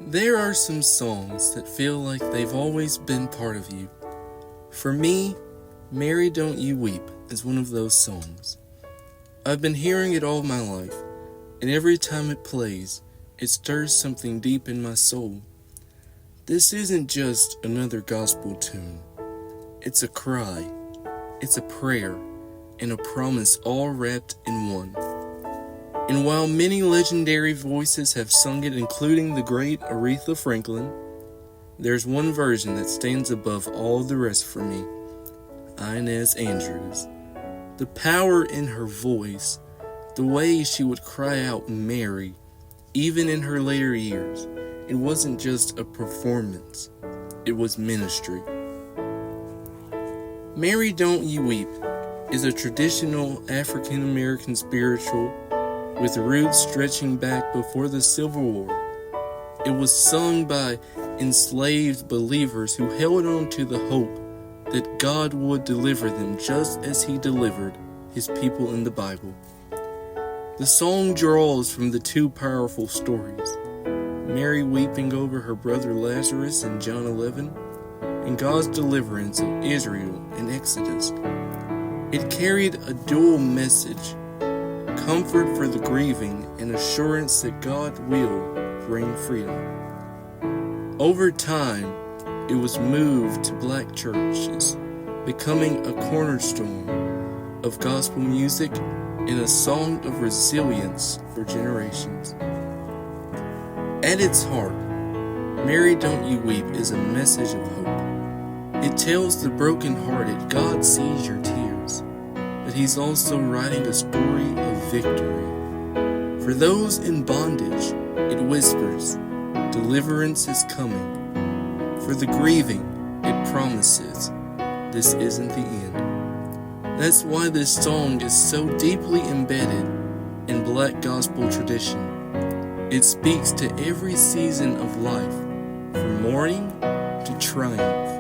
There are some songs that feel like they've always been part of you. For me, Mary Don't You Weep is one of those songs. I've been hearing it all my life, and every time it plays, it stirs something deep in my soul. This isn't just another gospel tune. It's a cry, it's a prayer, and a promise all wrapped in one. And while many legendary voices have sung it, including the great Aretha Franklin, there's one version that stands above all the rest for me, Inez Andrews. The power in her voice, the way she would cry out Mary, even in her later years, it wasn't just a performance, it was ministry. Mary Don't You Weep is a traditional African American spiritual with roots stretching back before the Civil War. It was sung by enslaved believers who held on to the hope that God would deliver them just as He delivered His people in the Bible. The song draws from the two powerful stories, Mary weeping over her brother Lazarus in John 11, and God's deliverance of Israel in Exodus. It carried a dual message, comfort for the grieving and assurance that God will bring freedom. Over time, it was moved to black churches, becoming a cornerstone of gospel music and a song of resilience for generations. At its heart, Mary Don't You Weep is a message of hope. It tells the brokenhearted God sees your tears, but He's also writing a story of victory. For those in bondage, it whispers, deliverance is coming. For the grieving, it promises, this isn't the end. That's why this song is so deeply embedded in black gospel tradition. It speaks to every season of life, from mourning to triumph.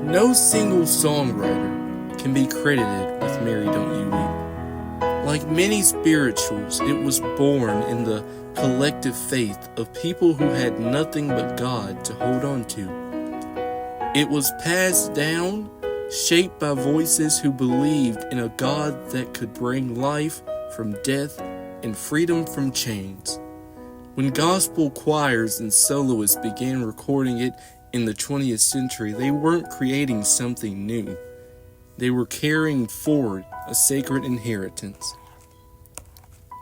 No single songwriter can be credited with Mary Don't You Weep. Like many spirituals, it was born in the collective faith of people who had nothing but God to hold on to. It was passed down, shaped by voices who believed in a God that could bring life from death and freedom from chains. When gospel choirs and soloists began recording it in the 20th century, they weren't creating something new. They were carrying forward a sacred inheritance.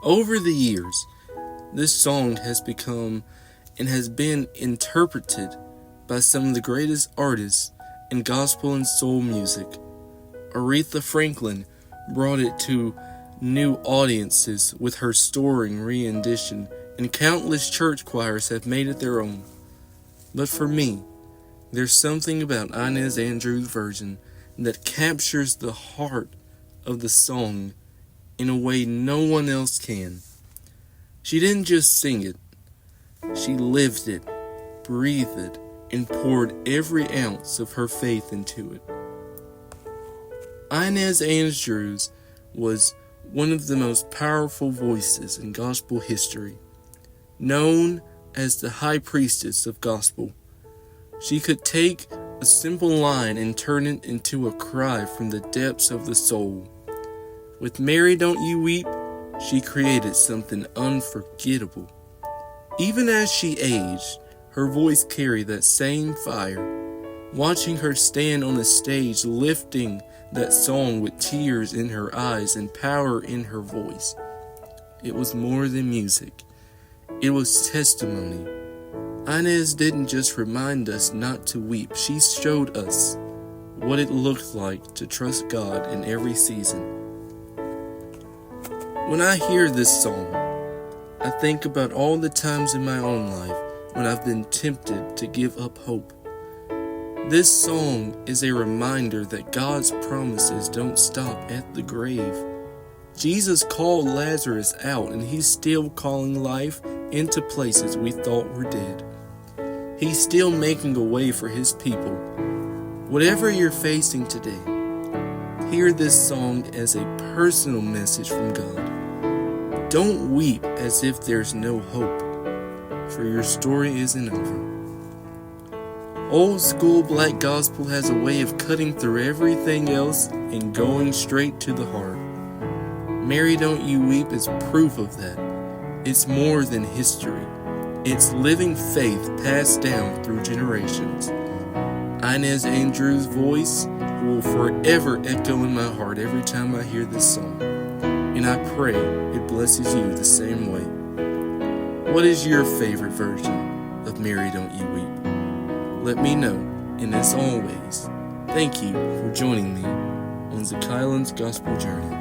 Over the years, this song has become and has been interpreted by some of the greatest artists in gospel and soul music. Aretha Franklin brought it to new audiences with her stirring rendition, and countless church choirs have made it their own. But for me, there's something about Inez Andrews' version that captures the heart of the song in a way no one else can. She didn't just sing it, she lived it, breathed it, and poured every ounce of her faith into it. Inez Andrews was one of the most powerful voices in gospel history, known as the high priestess of gospel. She could take a simple line and turn it into a cry from the depths of the soul. With Mary Don't You Weep, she created something unforgettable. Even as she aged, her voice carried that same fire. Watching her stand on the stage lifting that song with tears in her eyes and power in her voice, it was more than music. It was testimony. Inez didn't just remind us not to weep, she showed us what it looked like to trust God in every season. When I hear this song, I think about all the times in my own life when I've been tempted to give up hope. This song is a reminder that God's promises don't stop at the grave. Jesus called Lazarus out, and He's still calling life into places we thought were dead. He's still making a way for His people. Whatever you're facing today, hear this song as a personal message from God. Don't weep as if there's no hope. for your story isn't over. Old school black gospel has a way of cutting through everything else and going straight to the heart. Mary Don't You Weep is proof of that. It's more than history. It's living faith passed down through generations. Inez Andrews' voice will forever echo in my heart every time I hear this song, and I pray it blesses you the same way. What is your favorite version of Mary Don't You Weep? Let me know, and as always, thank you for joining me on Zikihland's Gospel Journey.